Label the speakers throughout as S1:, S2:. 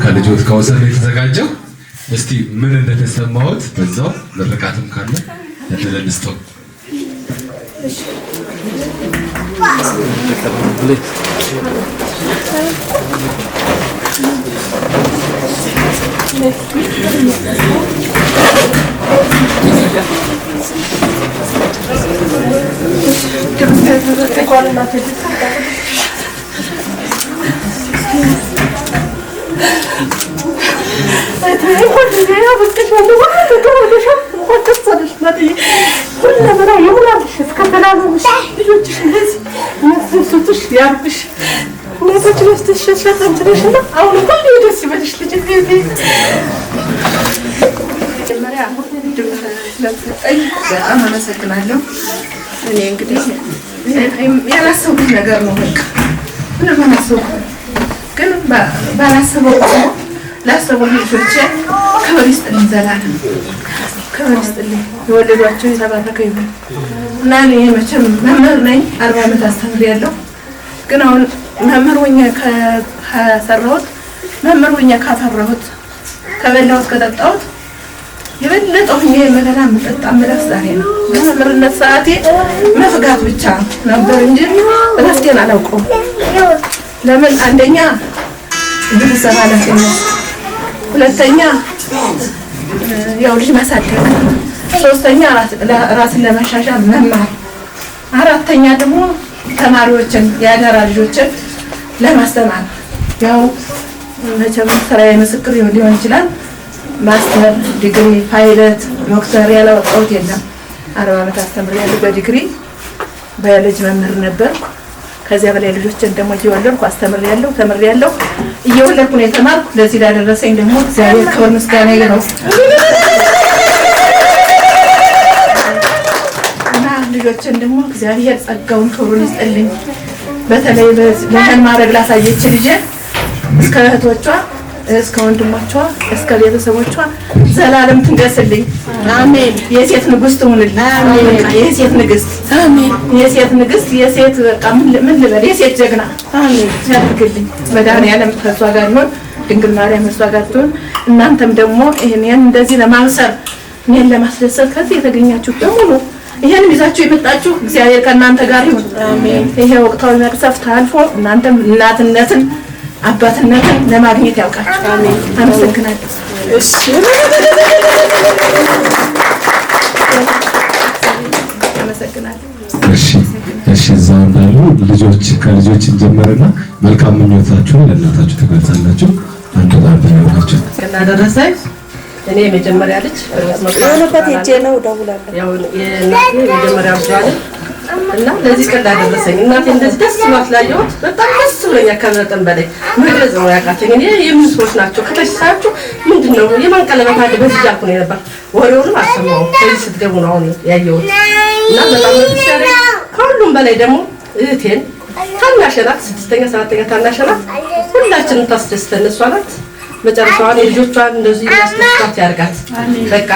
S1: ከልጆት ከወሰን የተዘጋጀው እስቲ ምን እንደተሰማውት በዛው ምርቃትም ካለ ለተለንስተው ላሰበው ልጆቼ ክብር ይስጥልኝ ዘላለም ክብር ይስጥልኝ የወለዷቸው የተባረከ ይሁን እና እኔ መቼም መምህር ነኝ 40 ዓመት አስተምሬያለሁ ግን አሁን መምህር ሆኜ ከሰራሁት መምህር ሆኜ ካፈራሁት ከበላሁት ከጠጣሁት የበለጠ ሆኜ መገና መጠጣ መለስ ዛሬ ነው በመምህርነት ሰዓቴ መፍጋት ብቻ ነበር እንጂ እረፍቴን አላውቀውም ለምን አንደኛ ቤተሰብ ኃላፊነት ሁለተኛ ያው ልጅ ማሳደግ ሶስተኛ ራስን ለማሻሻል መማር አራተኛ ደግሞ ተማሪዎችን ያደራ ልጆችን ለማስተማር ያው መቼም ስራዬ ምስክር ሊሆን ይችላል ማስተር ዲግሪ ፓይለት ዶክተር ያላወጣሁት የለም 40 ዓመት አስተምሬያለሁ በዲግሪ ባዮሎጂ መምህር ነበርኩ ከዚያ በላይ ልጆችን ደግሞ እየወለድኩ አስተምሬያለሁ ተምሬያለሁ እየወለድኩ ነው የተማርኩ ለዚህ ላደረሰኝ ደግሞ እግዚአብሔር ክብር ምስጋና ይግባው እና ልጆችን ደግሞ እግዚአብሔር ጸጋውን ክብሩን ይስጥልኝ በተለይ ለማን ማድረግ ላሳየች ልጅ እስከ እህቶቿ እስከ ወንድሞቿ እስከ ቤተሰቦቿ ዘላለም ትንገስልኝ አሜን የሴት ንግስት ትሁንልኝ አሜን የሴት ንግስት አሜን የሴት ንግስት የሴት በቃ ምን ልበል የሴት ጀግና አሜን ያድርግልኝ መድኃኒዓለም ከሷ ጋር ይሁን ድንግል ማርያም ከሷ ጋር ትሁን እናንተም ደግሞ ይሄን እንደዚህ ለማንሰር እኔን ለማስደሰት ከዚህ የተገኛችሁ በሙሉ ይሄን ይዛችሁ የመጣችሁ እግዚአብሔር ከእናንተ ጋር ይሁን አሜን ይሄ ወቅታዊ መቅሰፍት አልፎ እናንተም እናትነትን አባትነትን ለማግኘት ያውቃችሁ አሜን አመሰግናለሁ እሺ አመሰግናለሁ እሺ
S2: እሺ እዛው እንዳሉ ልጆች ከልጆች እንጀምርና መልካም ምኞታችሁን ለእናታችሁ ትገልጻላችሁ። አንዱ ጋር ተናግራችሁ
S3: እናደረሰኝ እኔ የመጀመሪያ ልጅ
S1: የሆነበት ሄጄ ነው ደውላለሁ።
S3: ያው የእናቴ የመጀመሪያ ልጅ አለ እና ለዚህ ቀን ላደረሰኝ እናቴ እንደዚህ ደስ ብሏት ላየሁት በጣም ደስ ብሎኛል። ከመጠን በላይ መግለጽ ነው ያቃተኝ። እኔ የምን ሰዎች ናቸው ከተሳችሁ ምንድነው የማን ቀለበት አለ በዚህ ያልኩ ነው ነበር። ወሬውንም አሰማው ከዚህ ስትገቡ ነው አሁን ያየሁት እና በጣም ደስ ያለኝ። ከሁሉም በላይ ደግሞ እህቴን ታናሽ ናት፣ 6ኛ 7ኛ ታናሽ ናት። ሁላችንም ታስደስተን እሷ ናት። መጨረሻዋን የልጆቿን እንደዚህ ያስደስታት ያርጋት። በቃ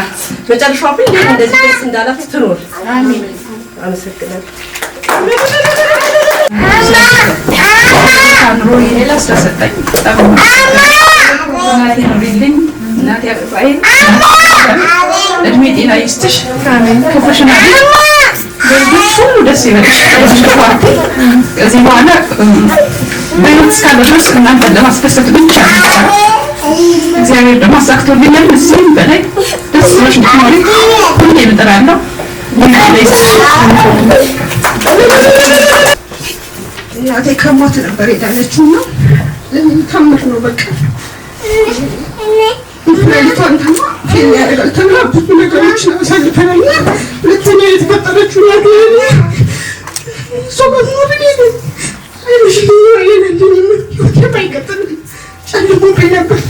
S3: መጨረሻዋ ሁሉ እንደዚህ ደስ እንዳላት ትኖር። አሜን። አመሰግናለሁ።
S4: አምሮ ይሄላ ስለሰጠኝ እናቴ ኑሪልኝ፣ እናቴ አቅፋይ እድሜ ጤና ይስጥሽ። አሜን። ክፉሽን አይደል በልጆች ሁሉ ደስ ይበልሽ። ከዚህ በኋላ በህይወት እስካለ ድረስ እናንተን ለማስደሰት ብቻ ነው። እግዚአብሔር ደግሞ አሳክቶልኛል። እዚህም በላይ ደስ ብሎሽ እንድትኖሪ ሁሌ እጥራለሁ።
S1: እናቴ ከሞት ነበር የዳነችው ነው። ታምር ነው በቃ ለሊቷን ታማ ፊል ያደርጋል ተብላ ብዙ ነገሮችን አሳልፈናል። ሁለተኛ የተፈጠረችው ነገር ሰው በሙሉ ነው አይሽ ይሄንን የማይቀጥል ጨልሞብኝ ነበር።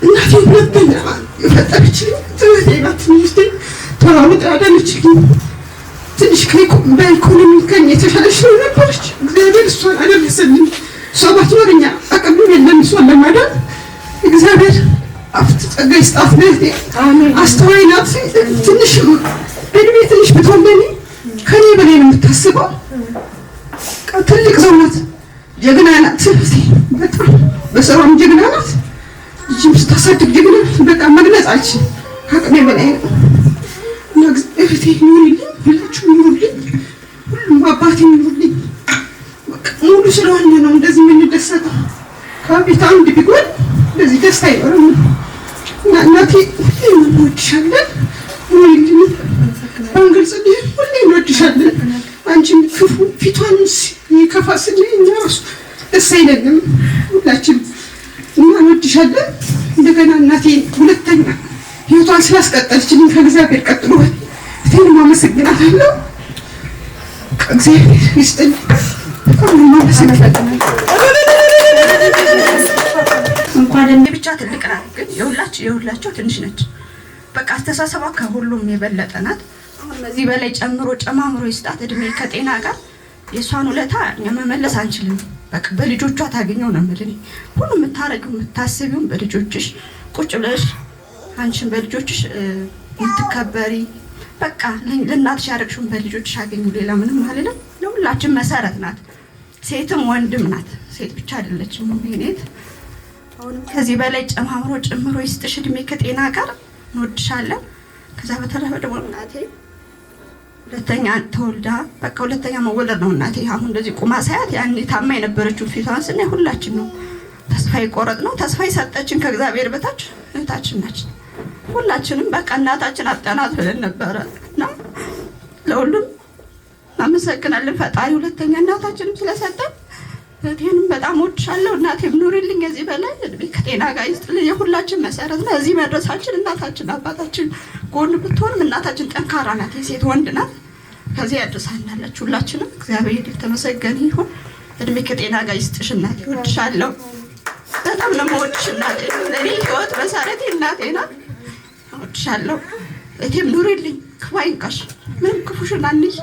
S1: እናቴ ሁለተኛ የፈጠረችኝ ትምህርት ሚስቴ ተራውጣ አዳነችልኝ። ትንሽ በኢኮኖሚ ከእኔ የተሻለች ነው ነበረች። እግዚአብሔር እሷን አደረሰልኝ። እሷ ባትኖረኛ አቅም የለም እሷን ለማዳን። እግዚአብሔር አፍት ጸጋ ይስጣት። አስተዋይ ናት። ትንሽ በእድሜ ትንሽ ብትሆን ከኔ በላይ ነው የምታስበው። ትልቅ ሰው ናት። ጀግና ናት። በጣም በሰራም ጀግና ናት። ልጅም ስታሳድግ ጀግና በቃ መግለጽ አልችልም። አቅሜ በላይ ነው። እህቴ ኑሪልኝ፣ ሁላችሁም ኑሩልኝ፣ ሁሉም አባቴ ኑሩልኝ። ሙሉ ስለሆነ ነው እንደዚህ የምንደሰተው። ከቤት አንድ ቢጎል እንደዚህ ደስታ አይኖርም። እና እናቴ ሁሌም እንወድሻለን፣ ኑሪልኝ። ባንገልጽልሽ ሁሌም እንወድሻለን። አንቺም ክፉ ፊቷን ይከፋ ስናይ እኛ እራሱ ደስ አይለንም ሁላችንም እና እንወድሻለን። እንደገና እናቴ ሁለተኛ ህይወቷን ስላስቀጠለችልኝ ከእግዚአብሔር ቀጥሎ እቴንም አመሰግናታለሁ። ከእግዚአብሔር ይስጥልኝ። በጣም አመሰግናለሁ። እንኳን እኔ ብቻ ትልቅ ናት፣ ግን የሁላቸው ትንሽ ነች። በቃ አስተሳሰቧ ከሁሉም የበለጠ ናት። አሁን በዚህ በላይ ጨምሮ ጨማምሮ ይስጣት እድሜ ከጤና ጋር። የእሷን ውለታ እኛ መመለስ አንችልም። በቃ በልጆቿ ታገኘው ነው የምልህ። ሁሉ የምታረጊው የምታስቢው በልጆችሽ ቁጭ ብለሽ አንቺን በልጆችሽ የምትከበሪ በቃ ለእናትሽ ያደረግሽውን በልጆችሽ አገኙ። ሌላ ምንም አይደለም። ለሁላችን መሰረት ናት። ሴትም ወንድም ናት። ሴት ብቻ አይደለችም። ኔት አሁንም ከዚህ በላይ ጨማምሮ ጨምሮ ይስጥሽ እድሜ ከጤና ጋር። እንወድሻለን። ከዛ በተረፈ ደግሞ እናቴ ሁለተኛ ተወልዳ በቃ ሁለተኛ መወለድ ነው እናቴ። አሁን እንደዚህ ቁማ ሳያት ያኔ ታማ የነበረችው ፊቷን ስናይ ሁላችን ነው ተስፋ ይቆረጥ ነው። ተስፋ ይሰጠችን ከእግዚአብሔር በታች እህታችን ነች። ሁላችንም በቃ እናታችን አጣናት ብለን ነበረ እና ለሁሉም እናመሰግናለን ፈጣሪ ሁለተኛ እናታችንም ስለሰጠን። እህቴንም በጣም ወድሻለሁ። እናቴም ኑሪልኝ። እዚህ በላይ እድሜ ከጤና ጋር ይስጥልኝ። የሁላችን መሰረት ነው። እዚህ መድረሳችን እናታችን አባታችን ጎን ብትሆንም እናታችን ጠንካራ ናት። የሴት ወንድ ናት። ከዚህ ያድርሳናለች። ሁላችንም እግዚአብሔር የተመሰገነ ይሁን። እድሜ ከጤና ጋር ይስጥሽ እናቴ። ወድሻለሁ። በጣም ነው የምወድሽ እናቴ። ለኔ ህይወት መሰረቴ እናቴ ናት። ወድሻለሁ። እቴም ኑሪልኝ። ክፉ አይንካሽ። ምንም ክፉሽን አንይ።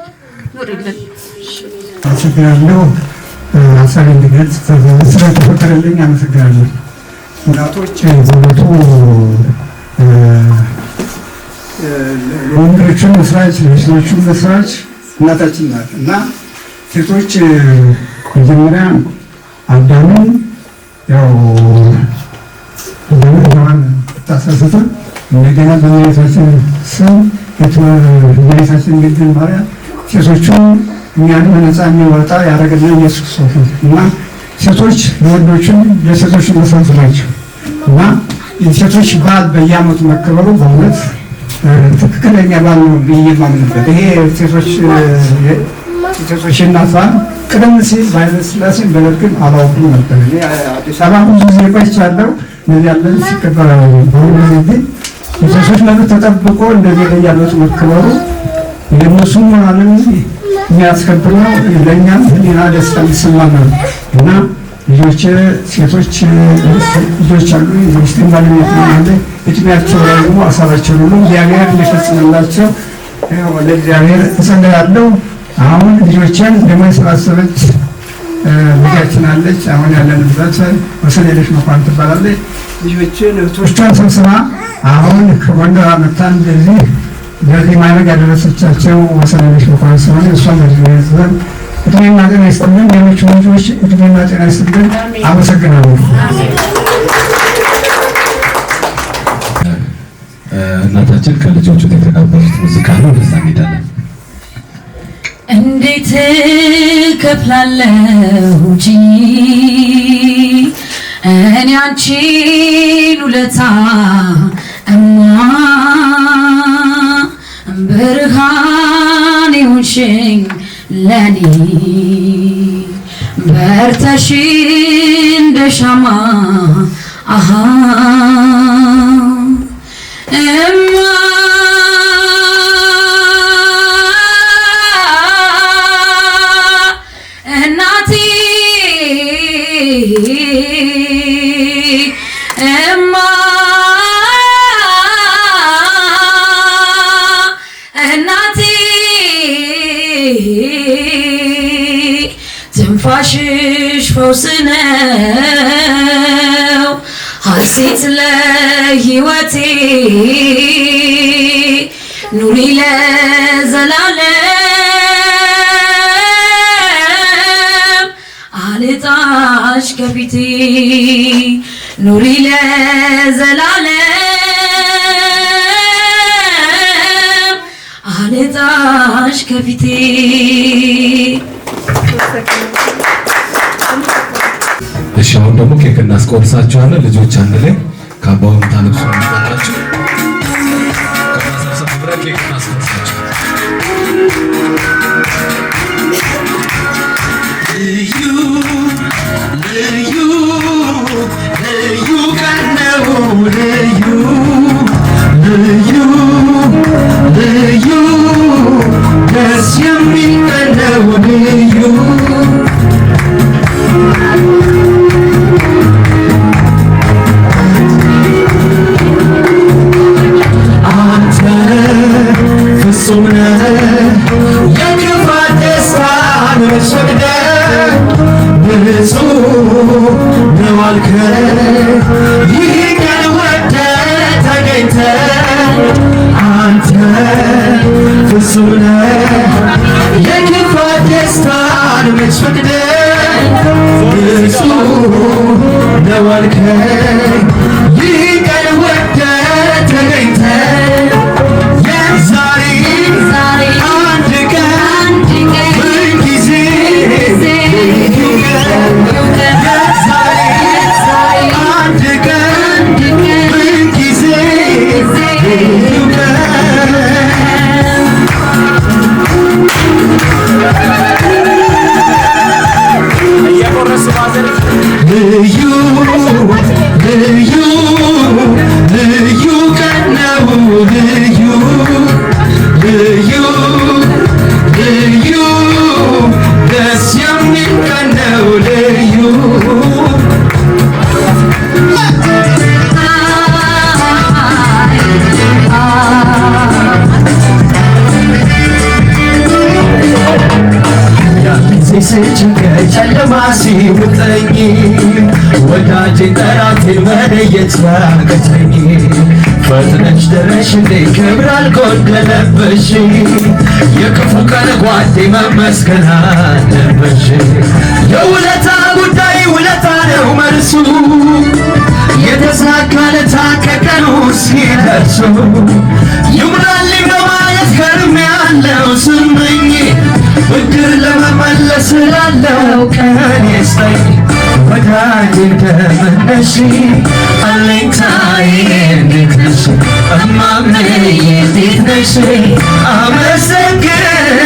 S1: ኑሪልን።
S5: አመሰግናለሁ። ሀሳብ እንድገልጽ ስለተፈቀደልኝ አመሰግናለሁ። እናቶች በእውነቱ ለወንዶቹም መስራች ለሴቶቹም መስራች እናታችን ናት እና ሴቶች መጀመሪያ አዳምን ያው ሔዋን ታሳሰቱን እንደገና በእመቤታችን ስም የእመቤታችን ድንግል ማርያም ሴቶቹን እኛን በነፃ የሚወጣ ያደረገልን ኢየሱስ ክርስቶስ ነው እና ሴቶች ለወንዶችም ለሴቶች መሰረት ናቸው እና የሴቶች በዓል በየዓመቱ መከበሩ በእውነት ትክክለኛ በዓል ነው ብዬ የማምንበት። ይሄ ሴቶች የሴቶች እናቷ ቀደም ሲል በኃይለሥላሴ በደርግም አላውቅም ነበር። አዲስ አበባ ብዙ ጊዜ ቆይቻለሁ። እነዚህ ያለን ሲከበር በአሁኑ ጊዜ ግን የሴቶች መብት ተጠብቆ እንደዚህ ላይ ያሉት መከበሩ የእነሱም ሞራልን የሚያስከብር ነው። ለእኛም ህሊና ደስታ የሚሰማን ነው እና ልጆች ሴቶች ልጆች አሉ። የሚስትን ባለቤት ያለ እድሜያቸው ላይ ደግሞ ሀሳባቸው ሁሉ እግዚአብሔር እንዲፈጽምላቸው ወደ እግዚአብሔር እጸልያለሁ። አሁን ልጆችን ደግሞ የሰባሰበች ልጃችን አለች። አሁን ያለንበት ወሰንየለሽ መኳን ትባላለች። ልጆችን እህቶቿን ሰብስባ አሁን ከጎንደር መታ እንደዚህ በዚህ ማድረግ ያደረሰቻቸው ወሰንየለሽ መኳን ሲሆን እሷም በዚህ እድሜና ጤና ይስጥልን። ሌሎች ልጆች እድሜና ጤና ይስጥልን። አመሰግናለሁ።
S2: እናታችን ከልጆቹ የተጋበዙት ሙዚቃ ነው። ወደዛ እንሄዳለን።
S6: እንዴት ከፍላለሁ እንጂ እኔ አንቺን ውለታ እማ ብርሃን ይሁንሽኝ ለኔ በርተሽ እንደ ሻማ አሃ እማ እናቴ እማ እናቴ ትንፋሽሽ ፈውስ ነው ሐሴት ለሕይወቴ ኑሪ ለዘላለም አልጣሽ ከፊቴ ኑሪ ለዘላለም አልጣሽ ከፊቴ።
S2: እሺ አሁን ደግሞ ኬክ እናስቆርሳችኋለን። ልጆች አንድ ላይ ካባውን ታለብሱ ነው። ኬክ እናስቆርሳችሁ። ልዩ ልዩ ልዩ ቀን ነው። ልዩ ልዩ ልዩ ደስ የሚል ቀን ነው። ልዩ ፍጹም ነህ የክፋት ደስታን ወስደህ ንጹሕ ነው አልከኝ ይህ ቀን ወደህ ተገኝተህ አንተ ፍጹም ነህ የክፋት ደስታን ወስደህ ንጹሕ ነው አልከኝ ይህ ቀን ወደህ ተገኝተህ ልዩ ልዩ ልዩ ቀን ነው። ልዩ ልዩ ልዩ ደስ የሚል ቀን ነው። ልዩ ስጭንቀት ጨለማ ሲውጠኝ ወዳጄ ጠላቴን መለየት ያቅተኝ ፈጥነሽ ደረሽልኝ ክብር አልጎደለብሽ የክፉ ቀን ጓዴ መመስገን አለብሽ የውለታ ጉዳይ ውለታ ነው መልሱ የተሳካለታ ከቀኑ ሲደርሱ ይሙላልኝ በማለት ከርሜያለሁ ስመኝ ብድር ለመመለስ ላለው ቀን ይስጠኝ ወዳጄ እንደምነሽ አለኝታዬ እንዴት ነሽ እማምዬ እንዴት ነሽ አመሰግናለሁ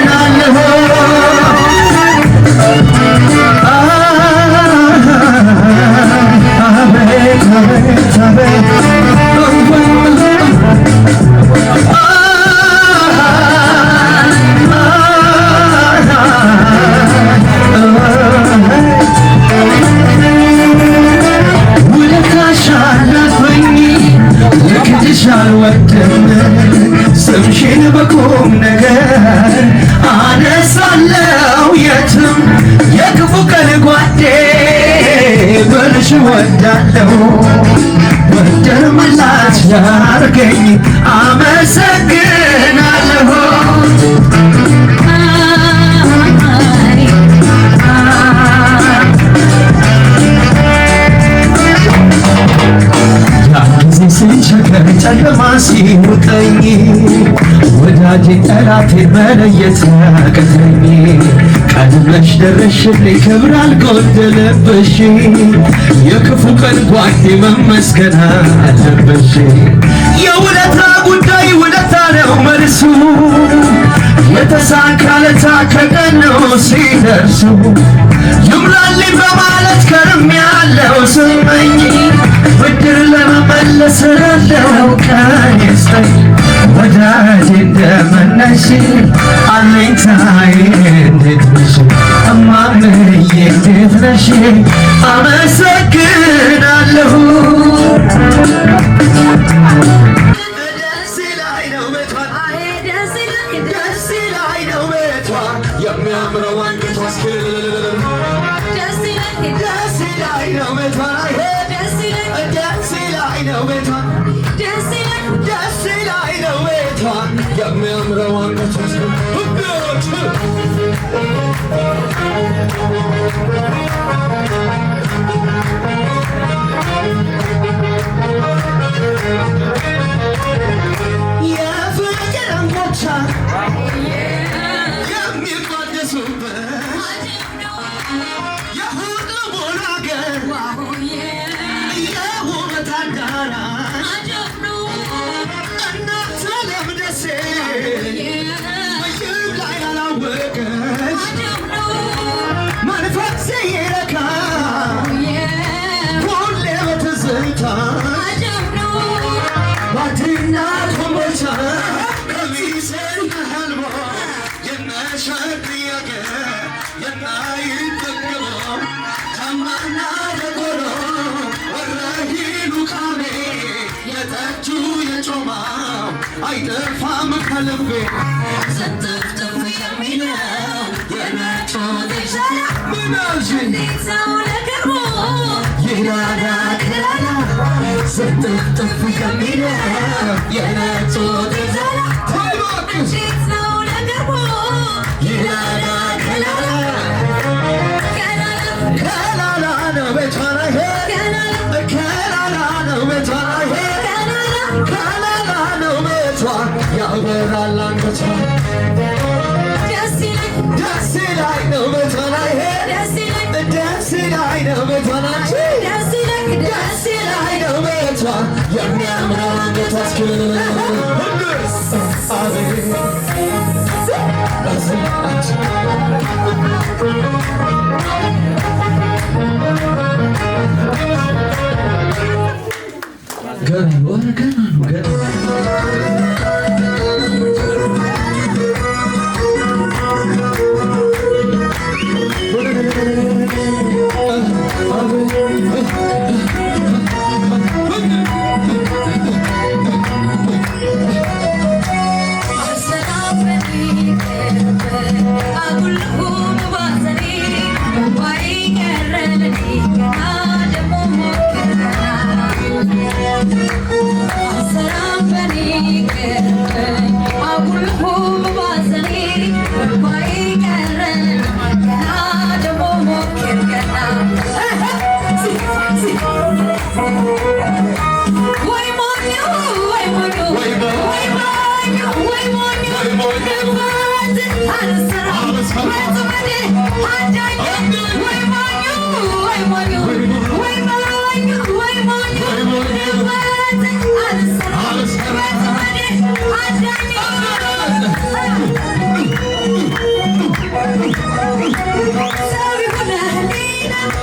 S7: ሀሳቤ አልወድም ስምሽን በቁም ነገር አነሳለው የትም የክፉ ቀን ጓዴ በልሽ ወዳለው ወደር ምላሽ ያርገኝ አመሰግናለሁ ስንቸገር ጨለማ ሲውጠኝ ወዳጄ ጠላቴ መለየት ያቅተኝ ቀድመሽ ደረሽልኝ ክብር አልጎደለብሽ የክፉ ቀን ጓዴ መመስገን አለብሽ የውለታ ጉዳይ ውለታ ነው መልሱ የተሳካለታ ከቀን ነው ሲደርሱ ይምላልኝ በማለት ከርም ያለው ስመኝ ብድር ለመመለስ ያለው ቀን ይስጠኝ ወዳጄ እንደምነሽ አለኝታዬ እንዴት ነሽ እማምዬ እንዴት ነሽ አመሰግናለሁ የሚያምረው አንገቷ የሚያምረው አንገቷ የፍቅር አንጎቻ የሚቋደሱበት የሁሉም አገር የውበት አዳራሽ እናት ለምደሴ በይም ላይ ያላወቀች መንፈሴ ይረካ ሁሌ በትዝታ ባቲና ኮምቦልቻ ቀሚሴን ህልሞ የነሸጥየገ የናይጠገበው ከማና ደጎሎ ወረሂሉ ቃሜ የጠጁ የጮማው አይጠፋም ከልቤ ስንጥፍጥፍ የሚለው የነጮ ተሻላ ምናልሽ ሰው ለቅርቦ ይራዳ ክላላ ስንጥፍጥፍ የሚለው የነጮ ተሻላ ሰው ለቅርቦ ይራዳ ክላላ ከላላ ነው ቤቷና ከላላ ነው ቤቷና ከላላ ነው ቤቷ ያበራል አንገቷ ደስ ላይ ነው ቤቷና ደስ ላይ ነው ቤቷና ደስ ላይ ነው ቤቷ የሚያምረው አንገቷ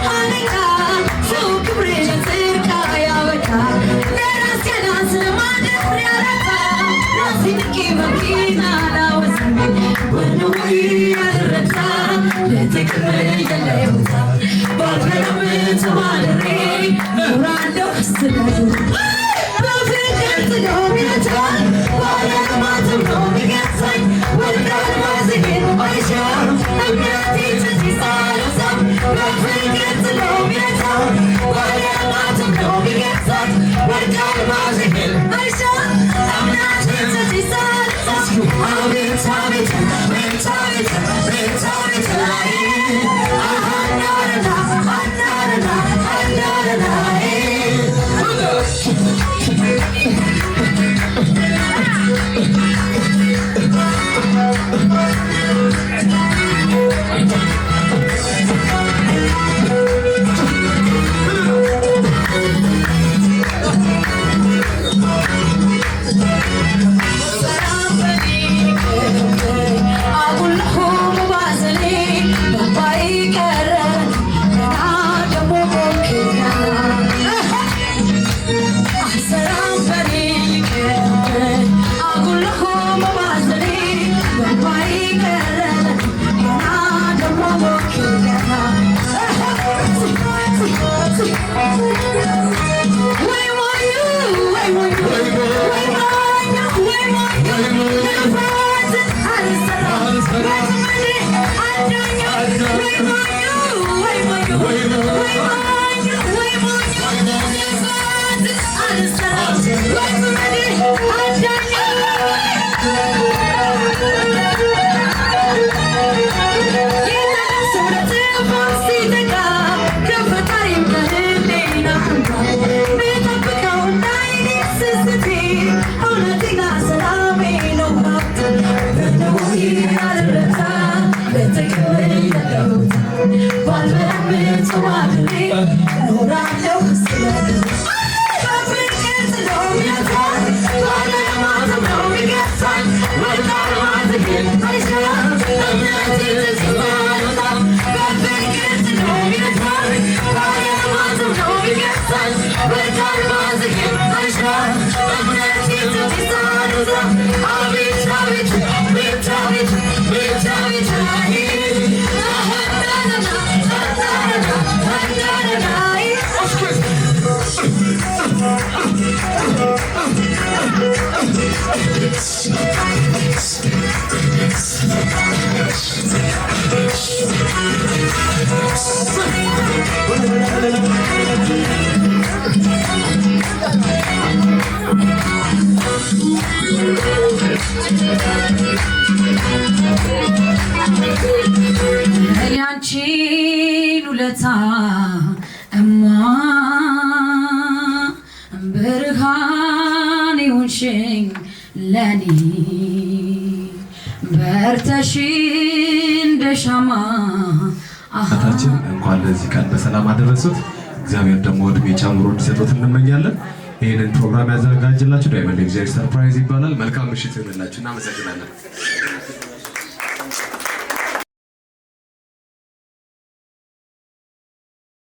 S6: Hanika, so ኖራለሁ ስለዱ በፍቅር ጥሎ ሚመታኝ ባለማተም ነው ሚገዛኝ ወድቃል ማዘጌን አይሻም እምነቴ ስለዚህ ሳልሳም በፍቅር ጥሎ ሚመታኝ ባለማተም ነው ሚገዛኝ ወድቃል ማዘጌን አይሻም እምነቴ ስለዚህ ሳልሳም አቤት አቤት አቤት አቤት አቤት አቤት ላይ አናረና አናረና አናረና ያንቺን ውለታ እማ ብርሃን ይሁንሽኝ ለኔ በርተሽ እንደሻማ
S2: አታችን እንኳን ለዚህ ቀን በሰላም አደረሱት። እግዚአብሔር ደግሞ እድሜ ጨምሮ እንዲሰጡት እንመኛለን። ይሄንን ፕሮግራም ያዘጋጅላችሁ ዳይመንድ ኤግዚት ሰርፕራይዝ ይባላል። መልካም ምሽት ይሁንላችሁ። እናመሰግናለን።